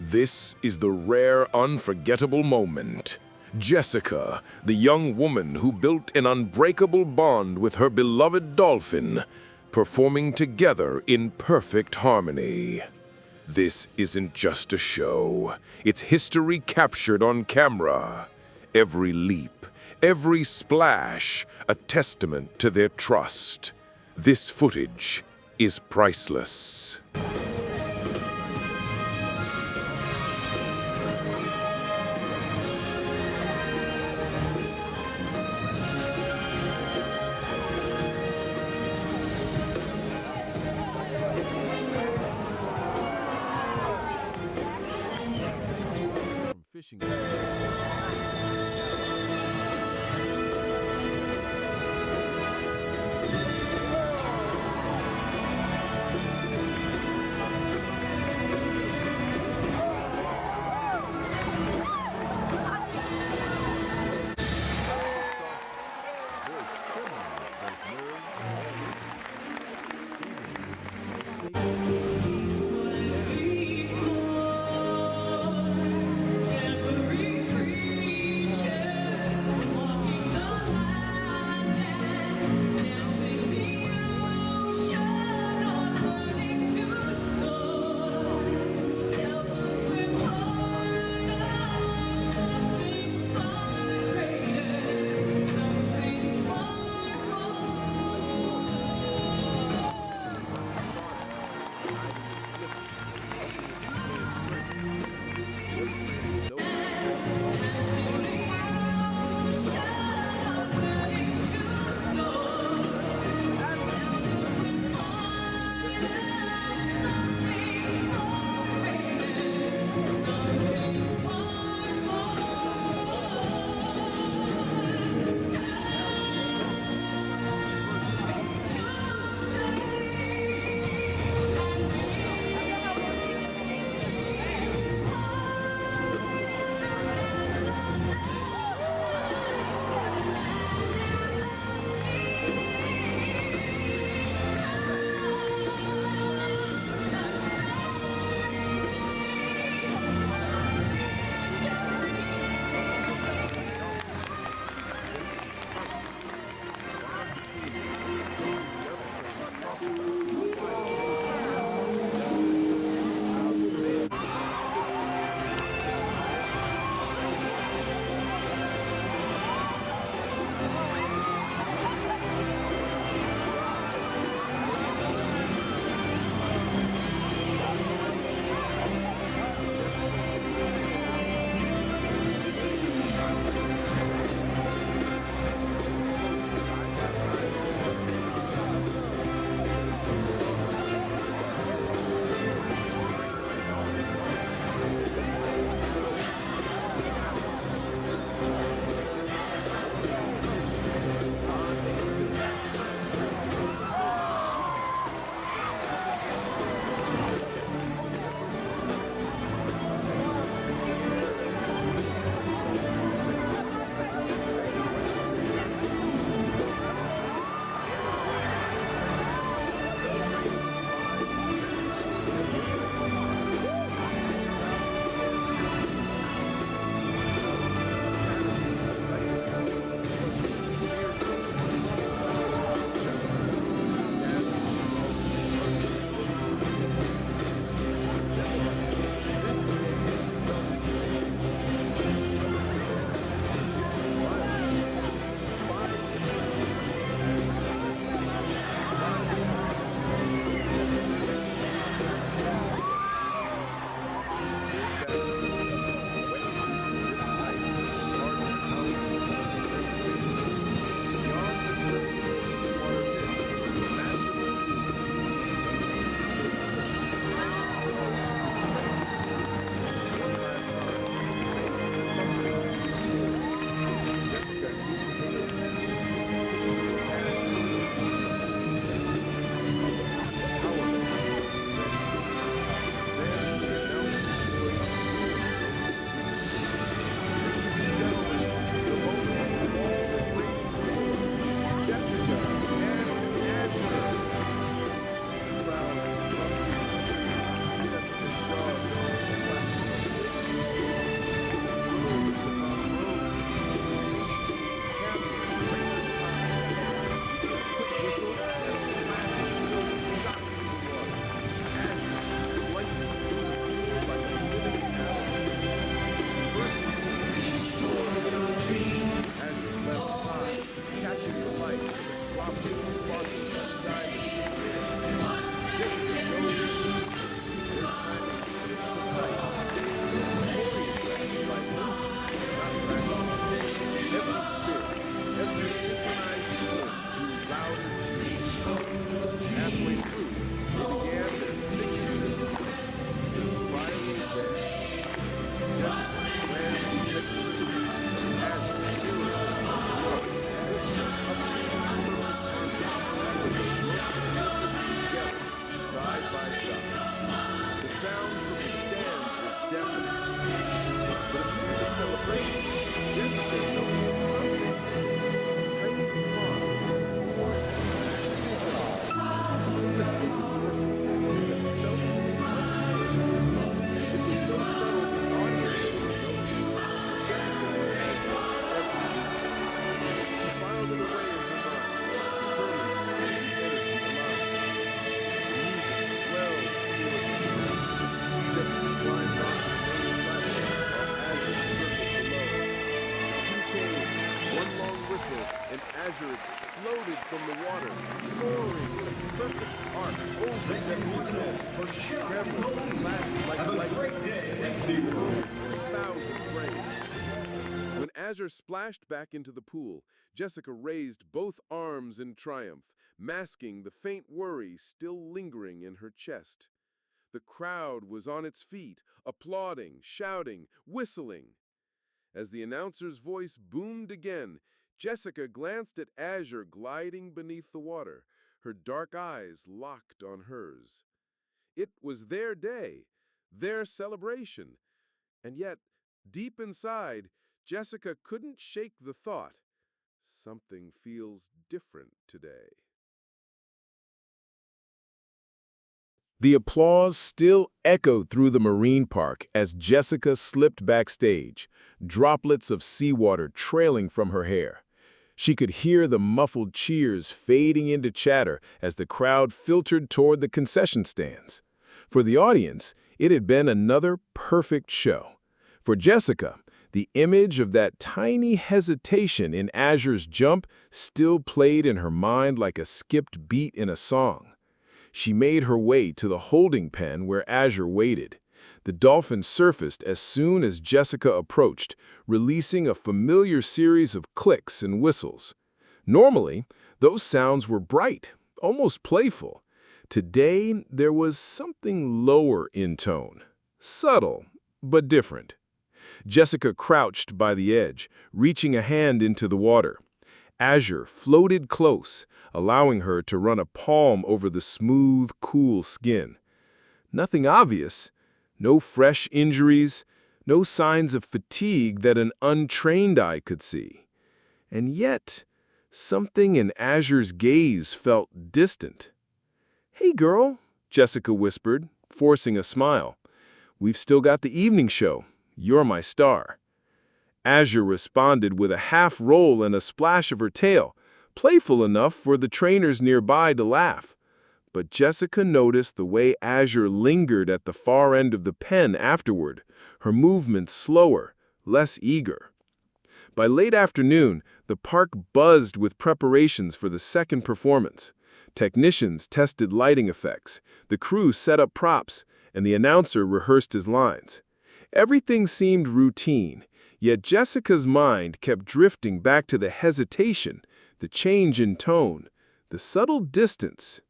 This is the rare, unforgettable moment. Jessica, the young woman who built an unbreakable bond with her beloved dolphin, performing together in perfect harmony. This isn't just a show. It's history captured on camera. Every leap, every splash, a testament to their trust. This footage is priceless. Fishing. from the water, soaring in a perfect arc over Jessica's head. Cameras flashed like lightning, freezing her with 1,000 frames. When Azure splashed back into the pool, Jessica raised both arms in triumph, masking the faint worry still lingering in her chest. The crowd was on its feet, applauding, shouting, whistling. As the announcer's voice boomed again, Jessica glanced at Azure gliding beneath the water, her dark eyes locked on hers. It was their day, their celebration. And yet, deep inside, Jessica couldn't shake the thought, something feels different today. The applause still echoed through the marine park as Jessica slipped backstage, droplets of seawater trailing from her hair. She could hear the muffled cheers fading into chatter as the crowd filtered toward the concession stands. For the audience, it had been another perfect show. For Jessica, the image of that tiny hesitation in Azure's jump still played in her mind like a skipped beat in a song. She made her way to the holding pen where Azure waited. The dolphin surfaced as soon as Jessica approached, releasing a familiar series of clicks and whistles. Normally, those sounds were bright, almost playful. Today, there was something lower in tone, subtle, but different. Jessica crouched by the edge, reaching a hand into the water. Azure floated close, allowing her to run a palm over the smooth, cool skin. Nothing obvious, no fresh injuries, no signs of fatigue that an untrained eye could see. And yet, something in Azure's gaze felt distant. "Hey, girl," Jessica whispered, forcing a smile. "We've still got the evening show. You're my star." Azure responded with a half roll and a splash of her tail, playful enough for the trainers nearby to laugh. But Jessica noticed the way Azure lingered at the far end of the pen afterward, her movements slower, less eager. By late afternoon, the park buzzed with preparations for the second performance. Technicians tested lighting effects, the crew set up props, and the announcer rehearsed his lines. Everything seemed routine, yet Jessica's mind kept drifting back to the hesitation, the change in tone, the subtle distance.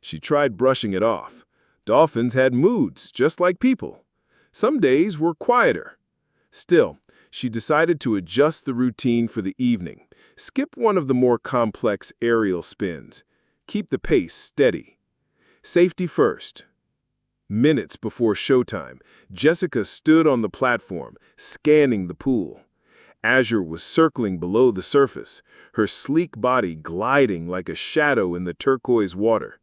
She tried brushing it off. Dolphins had moods, just like people. Some days were quieter. Still, she decided to adjust the routine for the evening, skip one of the more complex aerial spins, keep the pace steady. Safety first. Minutes before showtime, Jessica stood on the platform, scanning the pool. Azure was circling below the surface, her sleek body gliding like a shadow in the turquoise water.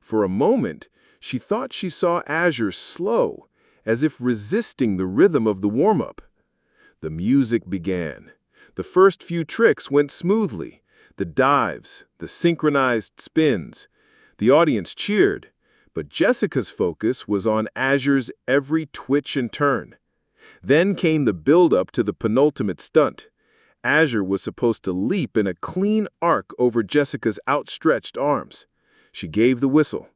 For a moment, she thought she saw Azure slow, as if resisting the rhythm of the warm-up. The music began. The first few tricks went smoothly, the dives, the synchronized spins. The audience cheered, but Jessica's focus was on Azure's every twitch and turn. Then came the build-up to the penultimate stunt. Azure was supposed to leap in a clean arc over Jessica's outstretched arms. She gave the whistle.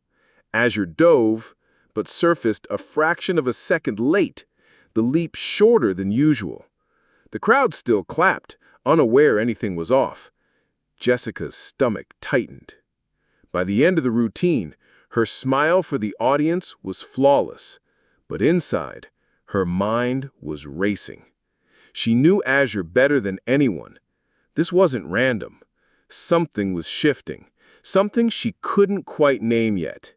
Azure dove, but surfaced a fraction of a second late, the leap shorter than usual. The crowd still clapped, unaware anything was off. Jessica's stomach tightened. By the end of the routine, her smile for the audience was flawless, but inside, her mind was racing. She knew Azure better than anyone. This wasn't random. Something was shifting, something she couldn't quite name yet.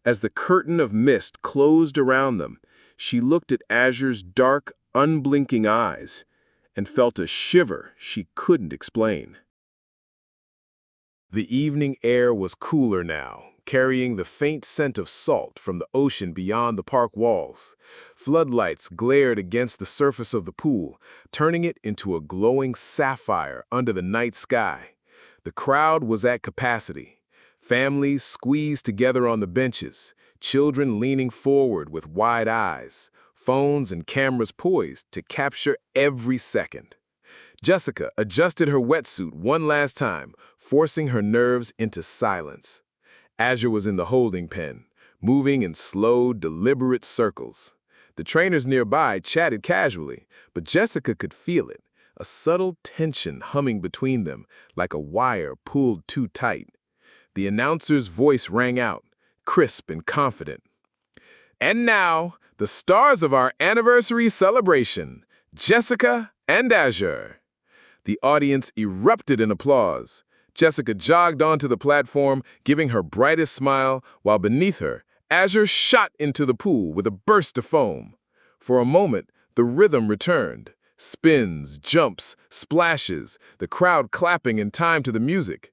As the curtain of mist closed around them, she looked at Azure's dark, unblinking eyes and felt a shiver she couldn't explain. The evening air was cooler now, carrying the faint scent of salt from the ocean beyond the park walls. Floodlights glared against the surface of the pool, turning it into a glowing sapphire under the night sky. The crowd was at capacity. Families squeezed together on the benches, children leaning forward with wide eyes, phones and cameras poised to capture every second. Jessica adjusted her wetsuit one last time, forcing her nerves into silence. Azure was in the holding pen, moving in slow, deliberate circles. The trainers nearby chatted casually, but Jessica could feel it, a subtle tension humming between them, like a wire pulled too tight. The announcer's voice rang out, crisp and confident. And now, the stars of our anniversary celebration, Jessica and Azure. The audience erupted in applause. Jessica jogged onto the platform, giving her brightest smile, while beneath her, Azure shot into the pool with a burst of foam. For a moment, the rhythm returned. Spins, jumps, splashes, the crowd clapping in time to the music.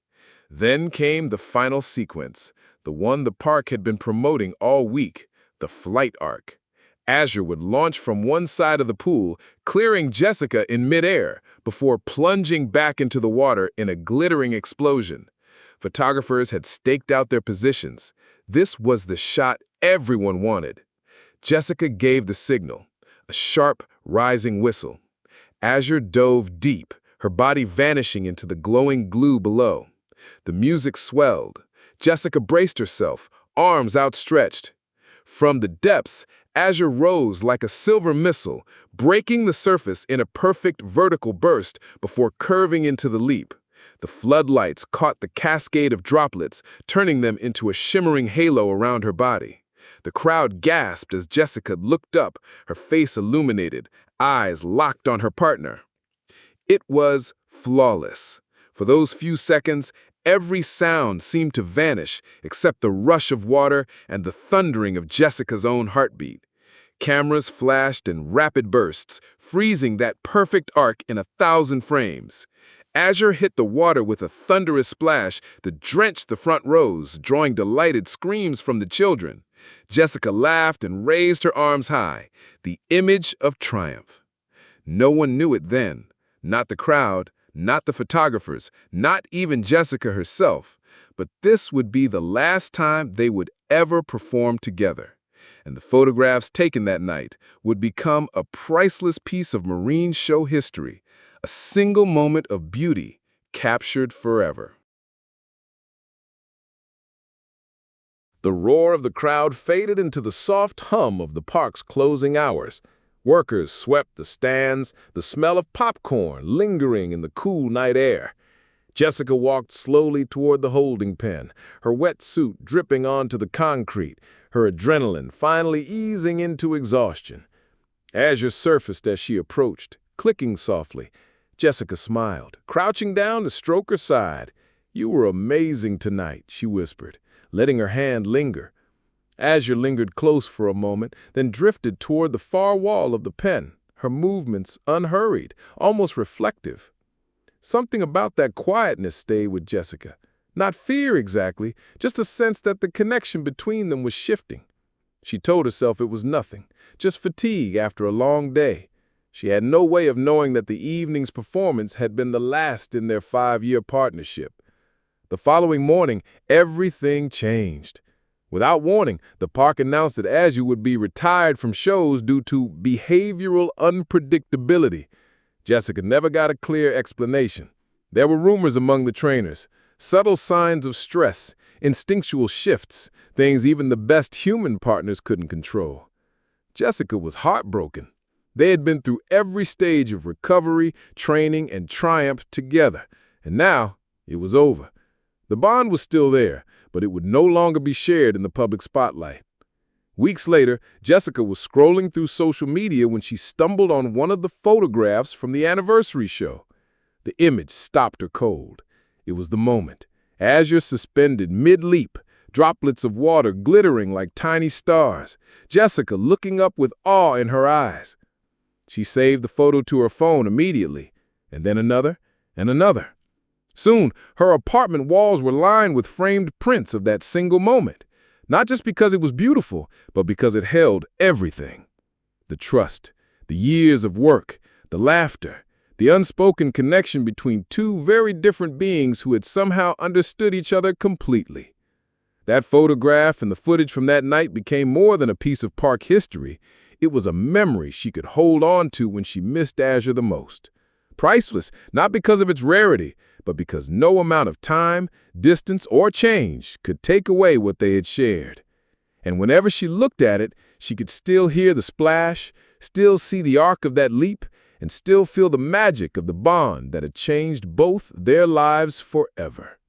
Then came the final sequence, the one the park had been promoting all week, the flight arc. Azure would launch from one side of the pool, clearing Jessica in midair, before plunging back into the water in a glittering explosion. Photographers had staked out their positions. This was the shot everyone wanted. Jessica gave the signal, a sharp, rising whistle. Azure dove deep, her body vanishing into the glowing glue below. The music swelled. Jessica braced herself, arms outstretched. From the depths, Azure rose like a silver missile, breaking the surface in a perfect vertical burst before curving into the leap. The floodlights caught the cascade of droplets, turning them into a shimmering halo around her body. The crowd gasped as Jessica looked up, her face illuminated, eyes locked on her partner. It was flawless. For those few seconds, every sound seemed to vanish except the rush of water and the thundering of Jessica's own heartbeat. Cameras flashed in rapid bursts, freezing that perfect arc in 1,000 frames. Azure hit the water with a thunderous splash that drenched the front rows, drawing delighted screams from the children. Jessica laughed and raised her arms high, the image of triumph. No one knew it then, not the crowd, not the photographers, not even Jessica herself, but this would be the last time they would ever perform together. And the photographs taken that night would become a priceless piece of marine show history, a single moment of beauty captured forever. The roar of the crowd faded into the soft hum of the park's closing hours. Workers swept the stands, the smell of popcorn lingering in the cool night air. Jessica walked slowly toward the holding pen, her wet suit dripping onto the concrete, her adrenaline finally easing into exhaustion. Azure surfaced as she approached, clicking softly. Jessica smiled, crouching down to stroke her side. "You were amazing tonight," she whispered, letting her hand linger. Azure lingered close for a moment, then drifted toward the far wall of the pen, her movements unhurried, almost reflective. Something about that quietness stayed with Jessica. Not fear exactly, just a sense that the connection between them was shifting. She told herself it was nothing, just fatigue after a long day. She had no way of knowing that the evening's performance had been the last in their 5-year partnership. The following morning, everything changed. Without warning, the park announced that Azure would be retired from shows due to behavioral unpredictability. Jessica never got a clear explanation. There were rumors among the trainers, subtle signs of stress, instinctual shifts, things even the best human partners couldn't control. Jessica was heartbroken. They had been through every stage of recovery, training, and triumph together, and now it was over. The bond was still there, but it would no longer be shared in the public spotlight. Weeks later, Jessica was scrolling through social media when she stumbled on one of the photographs from the anniversary show. The image stopped her cold. It was the moment. Azure suspended mid-leap, droplets of water glittering like tiny stars, Jessica looking up with awe in her eyes. She saved the photo to her phone immediately, and then another and another. Soon, her apartment walls were lined with framed prints of that single moment, not just because it was beautiful, but because it held everything. The trust, the years of work, the laughter, the unspoken connection between two very different beings who had somehow understood each other completely. That photograph and the footage from that night became more than a piece of park history. It was a memory she could hold on to when she missed Azure the most. Priceless, not because of its rarity, but because no amount of time, distance, or change could take away what they had shared. And whenever she looked at it, she could still hear the splash, still see the arc of that leap, and still feel the magic of the bond that had changed both their lives forever.